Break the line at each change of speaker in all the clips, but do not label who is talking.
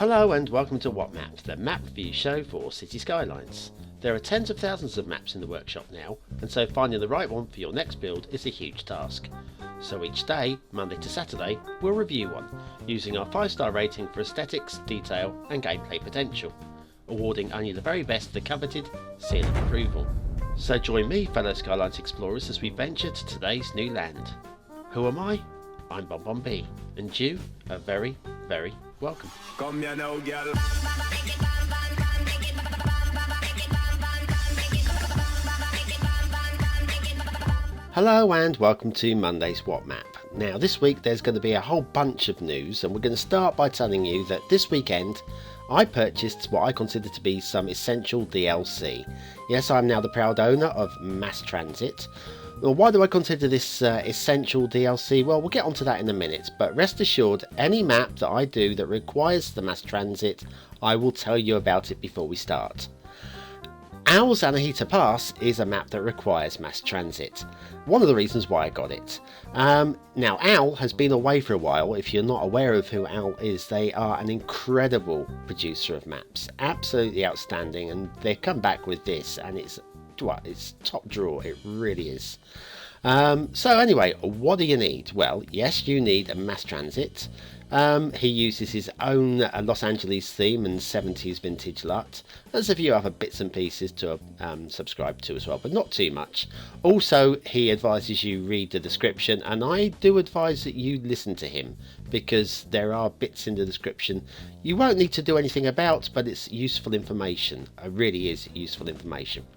Hello and welcome to What Map, the map review show for City Skylines. There are tens of thousands of maps in the workshop now, and so finding the right one for your next build is a huge task. So each day, Monday to Saturday, we'll review one, using our 5-star rating for aesthetics, detail and gameplay potential, awarding only the very best the coveted seal of approval. So join me, fellow Skylines explorers, as we venture to today's new land. Who am I? I'm BonBonB, and you are very, very welcome.
Come here now, girl.
Hello and welcome to Monday's What Map. Now this week there's going to be a whole bunch of news, and we're going to start by telling you that this weekend I purchased what I consider to be some essential DLC. Yes, I'm now the proud owner of Mass Transit. Well, why do I consider this essential DLC? Well, we'll get onto that in a minute, but rest assured, any map that I do that requires the mass transit, I will tell you about it before we start. Owl's Anahita Pass is a map that requires mass transit. One of the reasons why I got it. Now, Owl has been away for a while. If you're not aware of who Owl is, they are an incredible producer of maps. Absolutely outstanding, and they've come back with this, and it's top drawer, it really is. So anyway, what do you need? Well, yes, you need a mass transit. He uses his own Los Angeles theme and 70s vintage LUT. There's a few other bits and pieces to subscribe to as well, but not too much. Also, he advises you read the description, and I do advise that you listen to him, because there are bits in the description you won't need to do anything about, but it's useful information. It really is useful information.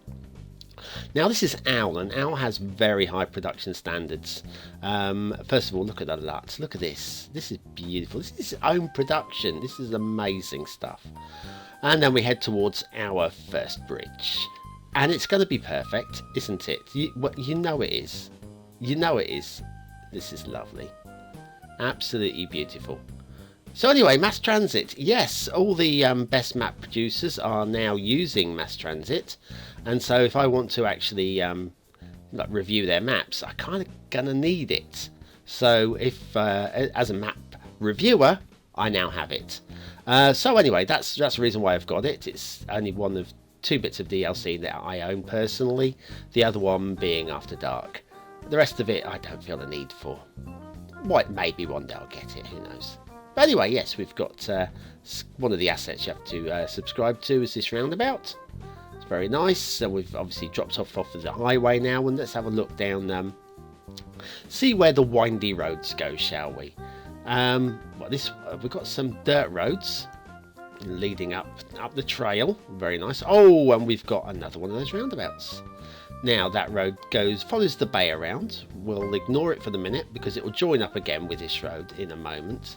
Now this is Owl, and Owl has very high production standards. First of all, look at the LUT. Look at this. This is beautiful. This is his own production. This is amazing stuff. And then we head towards our first bridge. And it's going to be perfect, isn't it? You know it is. You know it is. This is lovely. Absolutely beautiful. So anyway, mass transit. Yes, all the best map producers are now using mass transit, and so if I want to actually review their maps, I kind of gonna need it. So if as a map reviewer, I now have it. So anyway, that's the reason why I've got it. It's only one of 2 bits of DLC that I own personally. The other one being After Dark. The rest of it I don't feel the need for. Maybe one day I'll get it. Who knows? But anyway, yes, we've got one of the assets you have to subscribe to is this roundabout. It's very nice, and we've obviously dropped off of the highway now, and let's have a look down, see where the windy roads go, shall we? We've got some dirt roads leading up the trail, very nice. Oh, and we've got another one of those roundabouts. Now that road follows the bay around. We'll ignore it for the minute because it will join up again with this road in a moment.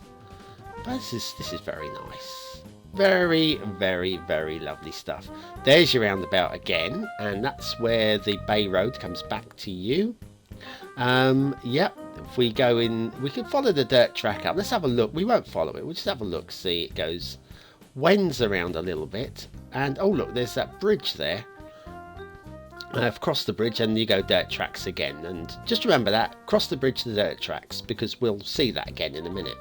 But this is very nice. Very, very, very lovely stuff. There's your roundabout again, and that's where the Bay Road comes back to you. Yep, if we go in, we can follow the dirt track up. Let's have a look. We won't follow it. We'll just have a look, see it goes, wends around a little bit. And oh look, there's that bridge there. I've crossed the bridge, and you go dirt tracks again. And just remember that, cross the bridge to the dirt tracks, because we'll see that again in a minute.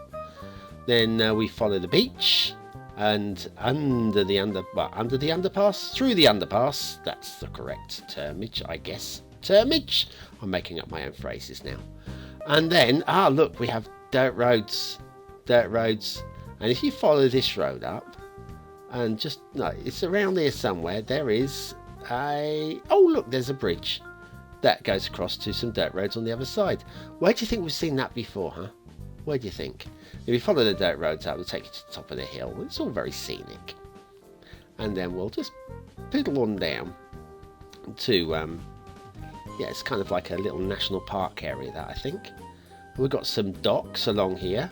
Then we follow the beach, and under the underpass, through the underpass. That's the correct termage, I guess. Termage? I'm making up my own phrases now. And then, look, we have dirt roads. And if you follow this road up, and it's around here somewhere, there is look, there's a bridge that goes across to some dirt roads on the other side. Where do you think we've seen that before, huh? Where do you think? If you follow the dirt roads out, we'll take you to the top of the hill. It's all very scenic. And then we'll just poodle on down to, it's kind of like a little national park area, that I think. We've got some docks along here.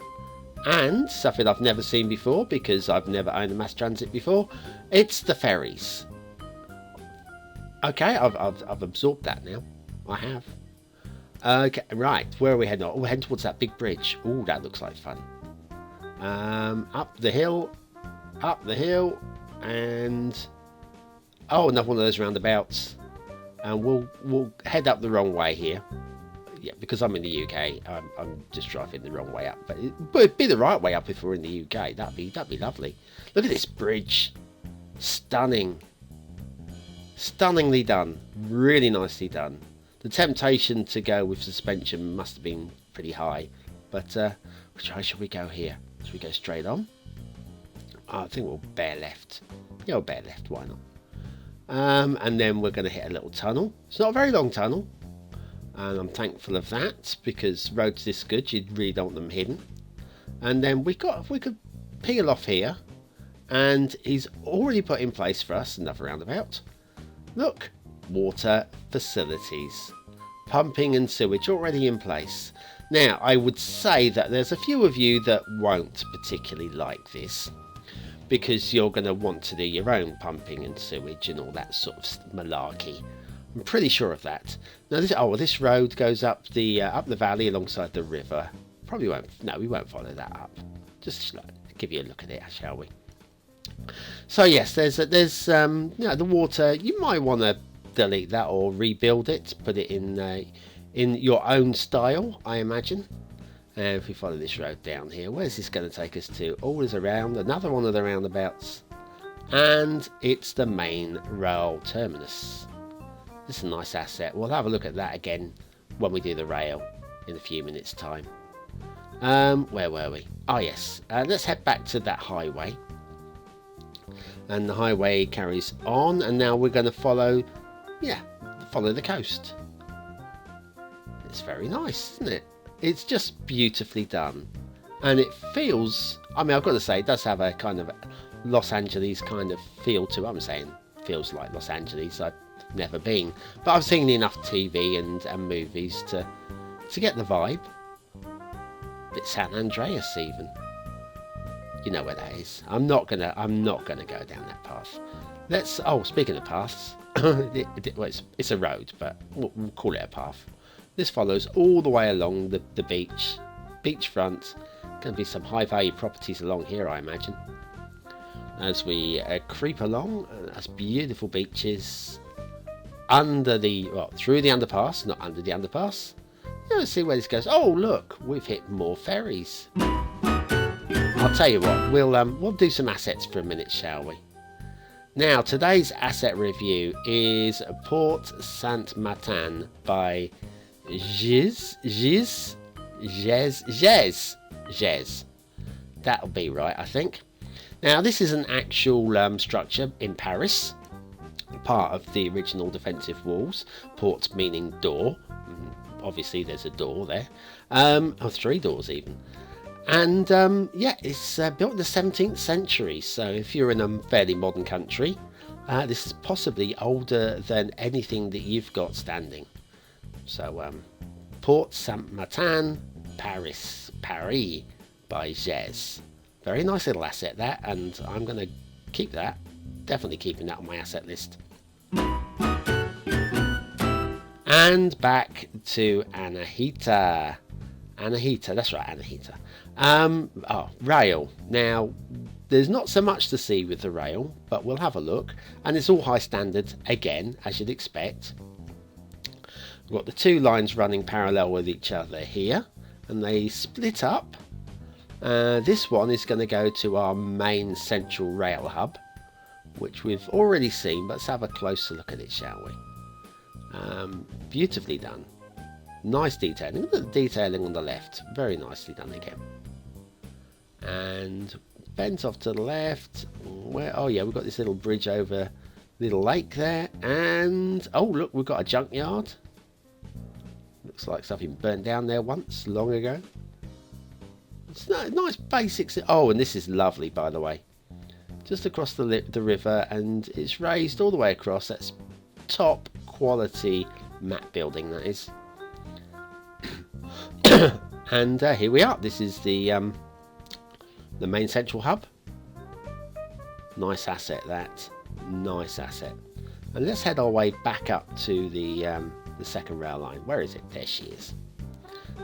And something I've never seen before, because I've never owned a mass transit before, it's the ferries. Okay, I've absorbed that now. I have. Okay, right, where are we heading? We're heading towards that big bridge. Oh, that looks like fun. Up the hill, and another one of those roundabouts. And we'll head up the wrong way here. yeah, because I'm in the UK, I'm just driving the wrong way up. But it'd be the right way up if we're in the UK. That'd be lovely. Look at this bridge, stunning, stunningly done, really nicely done. The temptation to go with suspension must have been pretty high, but which way should we go here? Should we go straight on? I think we'll bear left. Yeah, we'll bear left. Why not? And then we're going to hit a little tunnel. It's not a very long tunnel, and I'm thankful of that, because roads this good, you really don't want them hidden. And then we could peel off here, and he's already put in place for us another roundabout. Look, water facilities, pumping and sewage already in place. Now, I would say that there's a few of you that won't particularly like this, because you're going to want to do your own pumping and sewage and all that sort of malarkey. I'm pretty sure of that. Now, this road goes up the valley alongside the river. Probably won't. No, we won't follow that up. Just give you a look at it, shall we? So yes, there's the water. You might want to delete that or rebuild it, put it in your own style, I imagine. If we follow this road down here, where's this going to take us to? Always around another one of the roundabouts, and it's the main rail terminus. This is a nice asset. We'll have a look at that again when we do the rail in a few minutes time. Where were we? Oh yes, let's head back to that highway, and the highway carries on, and now we're going to follow the coast. It's very nice, isn't it? It's just beautifully done, and it feels, I mean, I've got to say, it does have a kind of Los Angeles kind of feel to it. I'm saying feels like Los Angeles. I've never been, but I've seen enough TV and movies to get the vibe. Bit San Andreas even. You know where that is. I'm not gonna go down that path. Speaking of paths, it's a road, but we'll call it a path. This follows all the way along the beachfront. Going to be some high value properties along here, I imagine. As we creep along, that's beautiful beaches through the underpass, not under the underpass. Let's see where this goes. Oh look, we've hit more ferries. I'll tell you what, we'll do some assets for a minute, shall we? Now, today's asset review is Porte Saint-Martin by Gèze. That'll be right, I think. Now, this is an actual structure in Paris, part of the original defensive walls. Porte meaning door. Obviously, there's a door there. Or 3 doors even. And it's built in the 17th century. So if you're in a fairly modern country, this is possibly older than anything that you've got standing. So Porte Saint-Martin, Paris by Gèze. Very nice little asset that, and I'm going to keep that. Definitely keeping that on my asset list. And back to Anahita. That's right, Anahita. Rail. Now, there's not so much to see with the rail, but we'll have a look. And it's all high standard, again, as you'd expect. We've got the 2 lines running parallel with each other here, and they split up. This one is going to go to our main central rail hub, which we've already seen, but let's have a closer look at it, shall we? Beautifully done. Nice detailing. Look at the detailing on the left. Very nicely done again. And bends off to the left. We've got this little bridge over little lake there. And look, we've got a junkyard. Looks like something burnt down there once, long ago. It's nice basics. Oh, and this is lovely, by the way. Just across the river, and it's raised all the way across. That's top quality map building, that is. And here we are. This is the main central hub. Nice asset, that. Nice asset. And let's head our way back up to the second rail line. Where is it? There she is.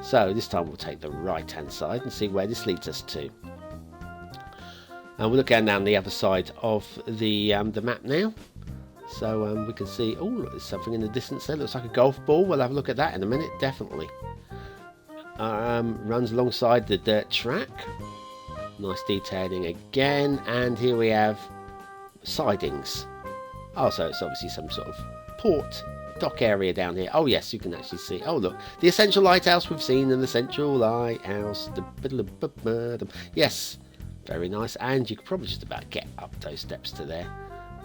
So this time we'll take the right hand side and see where this leads us to. And we're looking down the other side of the map now. So we can see, there's something in the distance there. Looks like a golf ball. We'll have a look at that in a minute, definitely. runs alongside the dirt track. Nice detailing again, and here we have sidings. Oh, so it's obviously some sort of port dock area down here. Oh yes, you can actually see. Oh look, the essential lighthouse we've seen, and the central lighthouse. Yes, very nice, and you could probably just about get up those steps to there.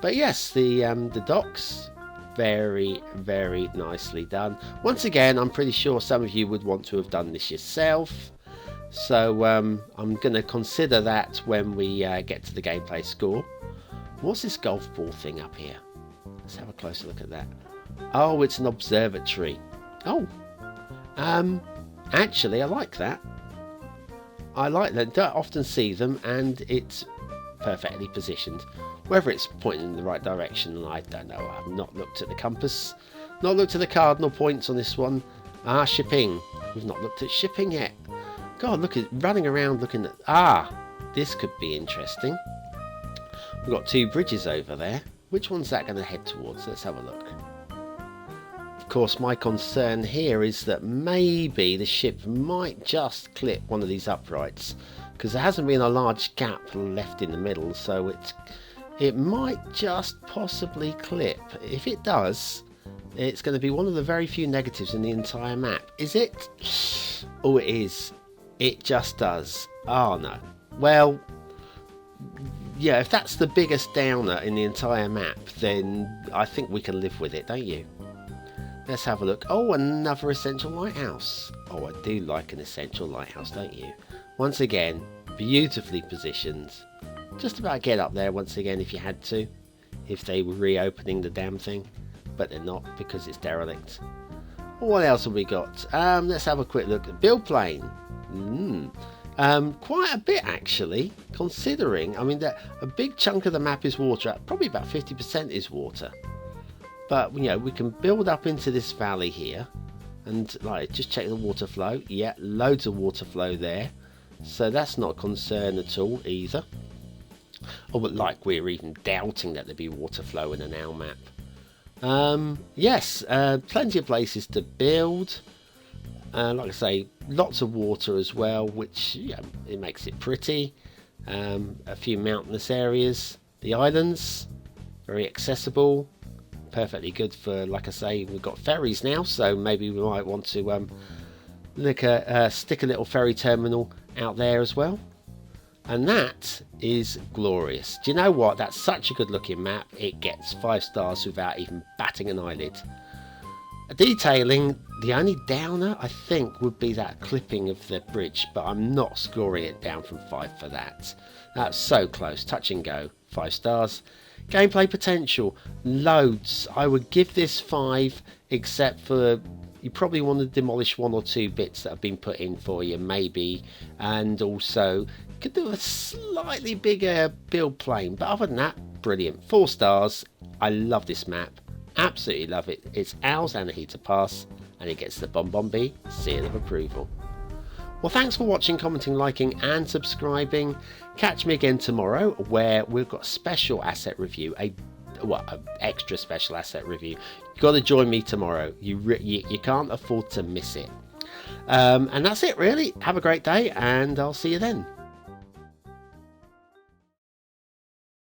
But yes, the docks, very, very nicely done. Once again, I'm pretty sure some of you would want to have done this yourself. So I'm going to consider that when we get to the gameplay score. What's this golf ball thing up here? Let's have a closer look at that. Oh, it's an observatory. Oh, actually, I like that. I like that. Don't often see them, and it's perfectly positioned. Whether it's pointing in the right direction, I don't know. I've not looked at the compass, not looked at the cardinal points on this one. Shipping. We've not looked at shipping yet. God, look at running around looking at. This could be interesting. We've got two bridges over there. Which one's that going to head towards? Let's have a look. Of course, my concern here is that maybe the ship might just clip one of these uprights, because there hasn't been a large gap left in the middle, so it might just possibly clip. If it does, it's going to be one of the very few negatives in the entire map. Is it? Oh, it is. It just does. Oh no. Well, yeah, if that's the biggest downer in the entire map, then I think we can live with it, don't you? Let's have a look. Oh, another essential lighthouse. Oh, I do like an essential lighthouse, don't you? Once again, beautifully positioned. Just about get up there once again if you had to. If they were reopening the damn thing. But they're not, because it's derelict. What else have we got? Let's have a quick look. Build plane. Quite a bit actually, considering, I mean, that a big chunk of the map is water. Probably about 50% is water. But, you know, we can build up into this valley here. And, like, just check the water flow. Yeah, loads of water flow there. So that's not a concern at all either. Oh, but like we're even doubting that there'd be water flow in an owl map. Yes, plenty of places to build. Like I say, lots of water as well, which, yeah, it makes it pretty. A few mountainous areas. The islands, very accessible. Perfectly good for, like I say, we've got ferries now, so maybe we might want to stick a little ferry terminal out there as well. And that is glorious. Do you know what? That's such a good looking map. It gets 5 stars without even batting an eyelid. Detailing, the only downer I think would be that clipping of the bridge, but I'm not scoring it down from 5 for that. That's so close. Touch and go. 5 stars. Gameplay potential, loads. I would give this 5, except for you probably want to demolish 1 or 2 bits that have been put in for you, maybe, and also could do a slightly bigger build plane. But other than that, brilliant. 4 stars. I love this map. Absolutely love it. It's Owl's Anahita Pass, and it gets the BonBonB seal of approval. Well, thanks for watching, commenting, liking and subscribing. Catch me again tomorrow, where we've got a special asset review, an extra special asset review. You've got to join me tomorrow. You can't afford to miss it. And that's it really. Have a great day, and I'll see you then.